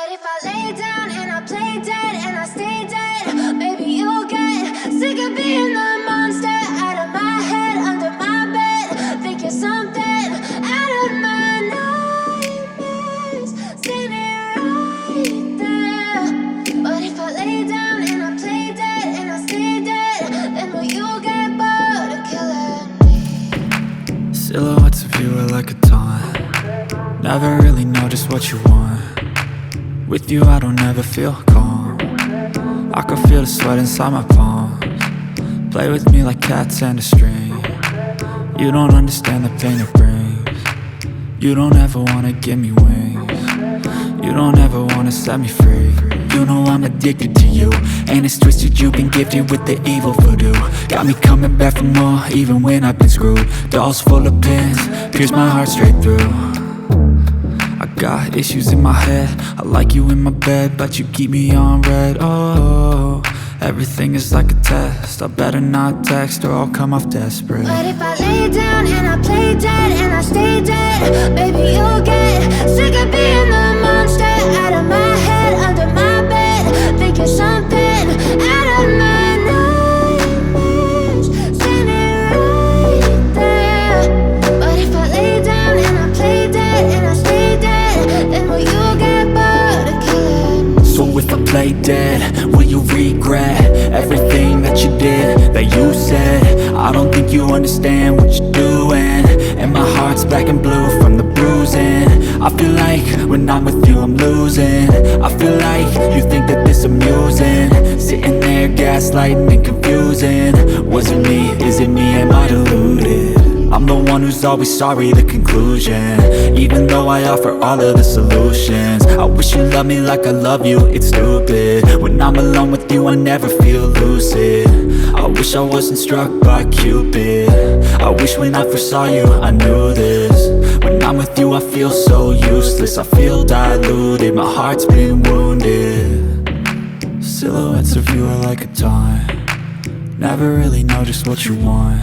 But if I lay down and I play dead and I stay dead, maybe you'll get sick of being the monster out of my head, under my bed, thinking something out of my nightmares, standing right there. But if I lay down and I play dead and I stay dead, then will you get bored of killing me? Silhouettes of you are like a taunt. Never really know just what you want. With you I don't ever feel calm. I can feel the sweat inside my palms. Play with me like cats and a string. You don't understand the pain it brings. You don't ever wanna give me wings. You don't ever wanna set me free. You know I'm addicted to you, and it's twisted, you've been gifted with the evil voodoo. Got me coming back for more, even when I've been screwed. Dolls full of pins, pierce my heart straight through. I got issues in my head, I like you in my bed, but you keep me on red. Oh, everything is like a test, I better not text or I'll come off desperate. But if I lay down and I play dead and I stay dead, baby you'll get sick of being the monster out of my head, under my bed, thinking something out of my nightmares, standing right there. But if I lay down and I play dead and I stay dead, then will you get bored of killing me? So if I play dead, will you regret everything that you did, that you said? I don't think you understand what you're doing, and my heart's black and blue from the bruising. I feel like when I'm with you I'm losing. I feel like you think that this amusing, sitting there gaslighting and confusing. Was it me? Is it me? Am I deluded? I'm the one who's always sorry, the conclusion, even though I offer all of the solutions. I wish you loved me like I love you, it's stupid. When I'm alone with you I never feel lucid. I wish I wasn't struck by Cupid. I wish when I first saw you I knew this. When I'm with you I feel so useless, I feel diluted, my heart's been wounded. Silhouettes of you are like a taunt. Never really know just what you want.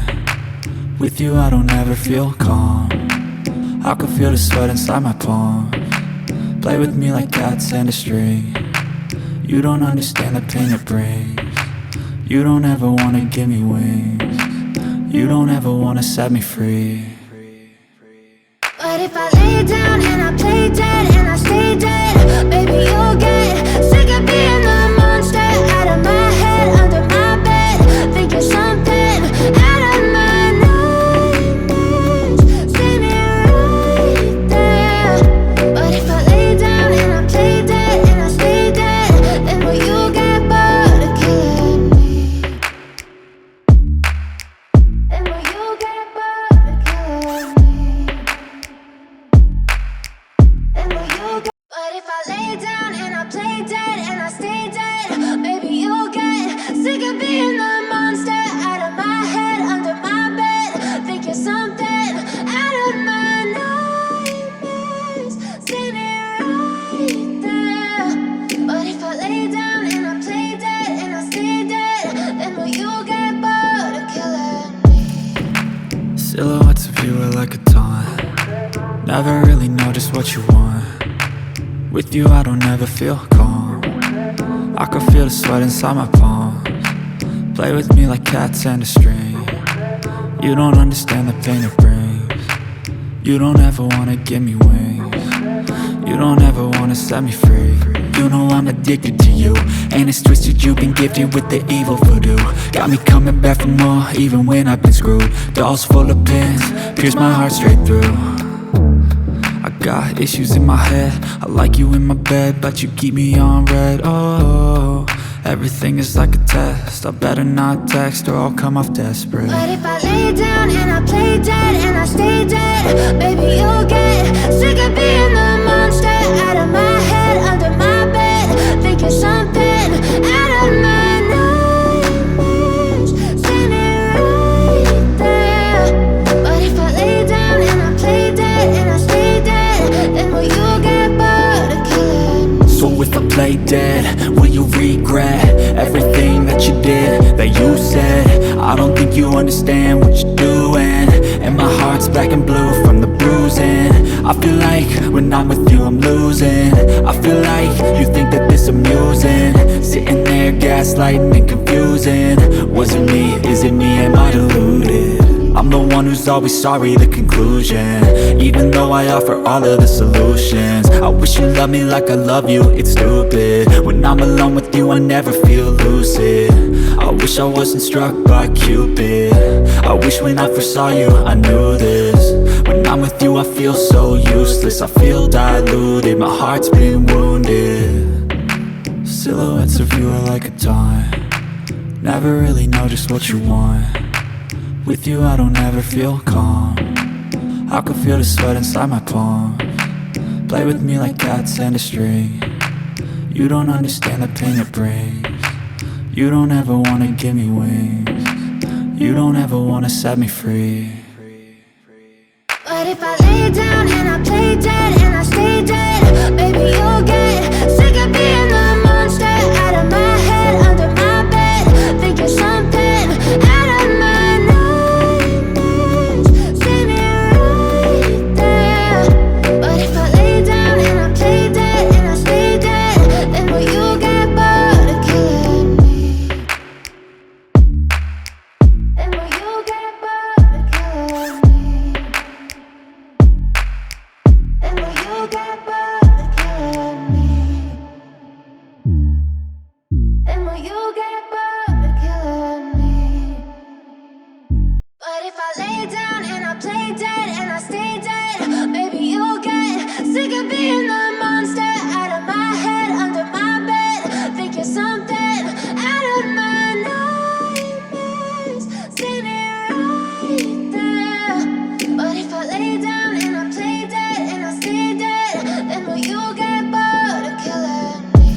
With you I don't ever feel calm. I can feel the sweat inside my palms. Play with me like cats and a string. You don't understand the pain it brings. You don't ever wanna give me wings. You don't ever wanna set me free. But if I lay down and I play dead and I stay dead, baby you'll get sick of being the monster out of my head, under my bed, thinking something out of my nightmares, standing right there. But if I lay down and I play dead and I stay dead, then will you get bored of killing me? Then will you get bored of killing me? But if I lay down and I play dead and I stay dead, baby you'll get sick of being the monster out of my head, under my bed, thinking something out of my nightmares, standing right there. But if I lay down and I play dead and I stay dead, then will you get bored of killing me? Silhouettes of you are like a taunt. Never really know just what you want. With you I don't ever feel calm. I can feel the sweat inside my palms. Play with me like cats and a string. You don't understand the pain it brings. You don't ever wanna give me wings. You don't ever wanna set me free. You know I'm addicted to you, and it's twisted, you've been gifted with the evil voodoo. Got me coming back for more, even when I've been screwed. Dolls full of pins, pierce my heart straight through. I got issues in my head, I like you in my bed, but you keep me on red. Oh, everything is like a test, I better not text or I'll come off desperate. But if I lay down and I play dead and I stay dead, baby you'll get sick of being the monster out of my head, under my bed, thinking something out of my nightmares, standing right there. But if I lay down and I play dead and I stay dead, then will you get bored of killing me? So if I play dead, will you regret everything that you did, that you said? I don't think you understand what you're doing, and my heart's black and blue from the bruising. I feel like when I'm with you I'm losing. I feel like gaslighting and confusing. Was it me? Is it me? Am I deluded? I'm the one who's always sorry, the conclusion. Even though I offer all of the solutions. I wish you loved me like I love you, it's stupid. When I'm alone with you I never feel lucid. I wish I wasn't struck by Cupid. I wish when I first saw you I knew this. When I'm with you I feel so useless. I feel diluted, my heart's been wounded. Silhouettes of you are like a taunt. Never really know just what you want. With you I don't ever feel calm. I can feel the sweat inside my palms. Play with me like cats and a string. You don't understand the pain it brings. You don't ever wanna give me wings. You don't ever wanna set me free. But if I lay down and I play dead and I stay dead, baby you'll get sick of being the monster out of my head, under my bed. Think you're something out of my nightmares. See me right there. But if I lay down and I play dead and I stay dead, then will you get bored of killing me? Then will you get bored of killing me? And will you get bored of killing me? And will you get bored of killing me? But if I lay down and I play dead and I stay dead, baby you'll get sick of being the monster out of my head, under my bed. Think you're something out of my nightmares. See me right there. But if I lay down and I play dead and I stay dead, then will you get bored of killing me?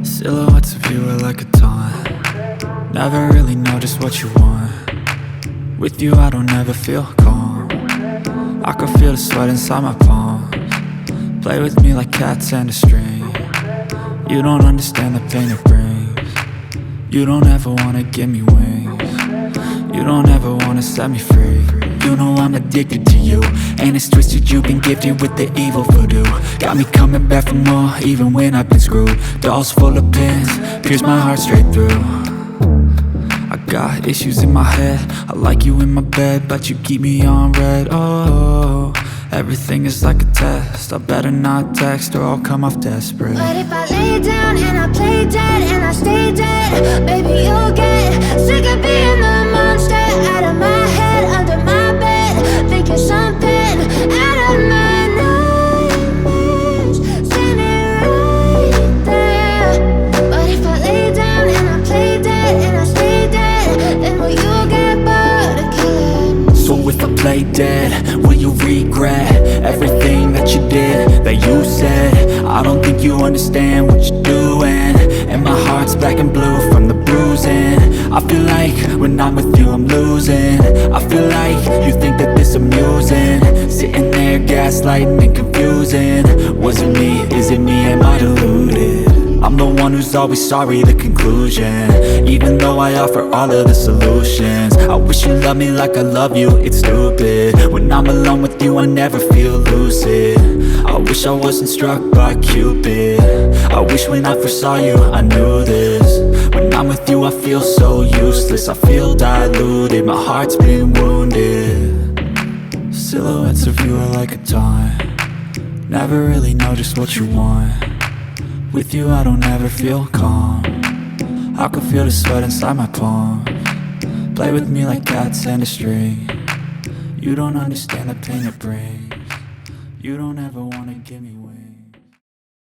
Silhouettes of you are like a taunt. Never really know just what you want. With you I don't ever feel calm. I can feel the sweat inside my palms. Play with me like cats and a string. You don't understand the pain it brings. You don't ever wanna give me wings. You don't ever wanna set me free. You know I'm addicted to you, and it's twisted, you've been gifted with the evil voodoo. Got me coming back for more, even when I've been screwed. Dolls full of pins, pierce my heart straight through. I got issues in my head, I like you in my bed, but you keep me on red. Oh, everything is like a test, I better not text or I'll come off desperate. But if I lay down and I play dead and I stay dead, baby you'll get sick of being the monster out of my head, under my bed. Think you're something out of my nightmares. See me right there. But if I lay down and I play dead and I stay dead, then will you get bored of killing me? So if I play dead, will you regret everything that you did, that you said? I don't think you understand what you're doing, and my heart's black and blue from the bruising. I feel like when I'm with you I'm losing. I feel like you think that this amusing. Sitting there gaslighting and confusing. Was it me? Is it me? Am I deluded? I'm the one who's always sorry, the conclusion. Even though I offer all of the solutions. I wish you loved me like I love you, it's stupid. When I'm alone with you I never feel lucid. I wish I wasn't struck by Cupid. I wish when I first saw you I knew this. When I'm with you I feel so useless. I feel diluted, my heart's been wounded. Silhouettes of you are like a taunt. Never really know just what you want. With you I don't ever feel calm. I can feel the sweat inside my palms. Play with me like cats and a string. You don't understand the pain it brings. You don't ever wanna give me wings.